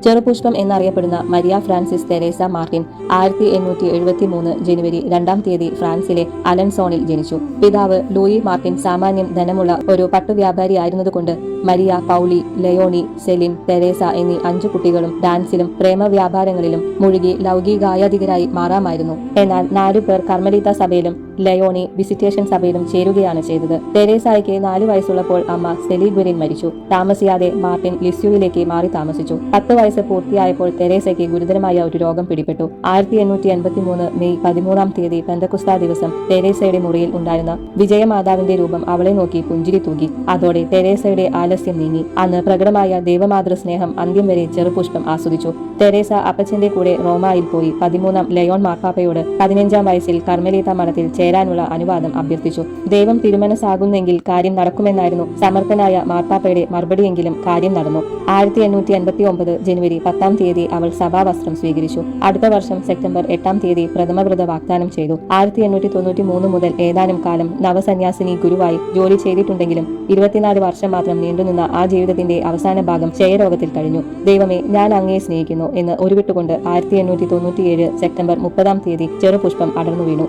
ചെറുപുഷ്പം എന്നറിയപ്പെടുന്ന Maria Francis Teresa Martin 1873 ജനുവരി 2 തീയതി ഫ്രാൻസിലെ അലൻസോണിൽ ജനിച്ചു. പിതാവ് ലൂയി മാർട്ടിൻ സാമാന്യം ധനമുള്ള ഒരു പട്ടുവ്യാപാരിയായിരുന്നതുകൊണ്ട് Maria, Pauli, Leonie, Celine, Theresa എന്നീ 5 കുട്ടികളും ഡാൻസിലും പ്രേമവ്യാപാരങ്ങളിലും മുഴുകി ലൗകികായാധികരായി മാറാമായിരുന്നു. എന്നാൽ 4 പേർ കർമ്മലീത്ത സഭയിലും ലയോണി വിസിറ്റേഷൻ സഭയിലും ചേരുകയാണ് ചെയ്തത്. തെരേസായ്ക്ക് 4 വയസ്സുള്ളപ്പോൾ അമ്മ സെലിഗുരിൻ മരിച്ചു. താമസിയാതെ മാർട്ടിൻ ലിസ്യുവിലേക്ക് മാറി താമസിച്ചു. 10 വയസ്സ് പൂർത്തിയായപ്പോൾ തെരേസയ്ക്ക് ഗുരുതരമായ ഒരു രോഗം പിടിപെട്ടു. 1883 മെയ് 13 തീയതി പെന്തക്കുസ്താ ദിവസം തെരേസയുടെ മുറിയിൽ ഉണ്ടായിരുന്ന വിജയമാതാവിന്റെ രൂപം അവളെ നോക്കി പുഞ്ചിരി തൂകി. അതോടെ തെരേസയുടെ ആലസ്യം നീങ്ങി. അന്ന് പ്രകടമായ ദൈവമാതൃ സ്നേഹം അന്ത്യം വരെ ചെറുപുഷ്പം ആസ്വദിച്ചു. തെരേസ അപ്പച്ചന്റെ കൂടെ റോമായിൽ പോയി 13 ലയോൺ മാർപ്പാപ്പയോട് 15 വയസ്സിൽ കർമ്മലീത്ത മഠത്തിൽ ചേരാനുള്ള അനുവാദം അഭ്യർത്ഥിച്ചു. ദൈവം തിരുമനസ്സാകുന്നെങ്കിൽ കാര്യം നടക്കുമെന്നായിരുന്നു സമർത്ഥനായ മാർപ്പാപ്പയുടെ മറുപടിയെങ്കിലും കാര്യം നടന്നു. 1889 ജനുവരി 10 തീയതി അവൾ സഭാവസ്ത്രം സ്വീകരിച്ചു. അടുത്ത വർഷം സെപ്റ്റംബർ 8 തീയതി പ്രഥമവ്രത വാഗ്ദാനം ചെയ്തു. 1893 മുതൽ ഏതാനും കാലം നവസന്യാസിനി ഗുരുവായി ജോലി ചെയ്തിട്ടുണ്ടെങ്കിലും 24 വർഷം മാത്രം നീണ്ടുനിന്ന ആ ജീവിതത്തിന്റെ അവസാന ഭാഗം ക്ഷയരോഗത്തിൽ കഴിഞ്ഞു. ദൈവമേ, ഞാൻ അങ്ങയെ സ്നേഹിക്കുന്നു എന്ന് ഉരുവിട്ടുകൊണ്ട് 1897 സെപ്റ്റംബർ 30 തീയതി ചെറുപുഷ്പം അടർന്നു വീണു.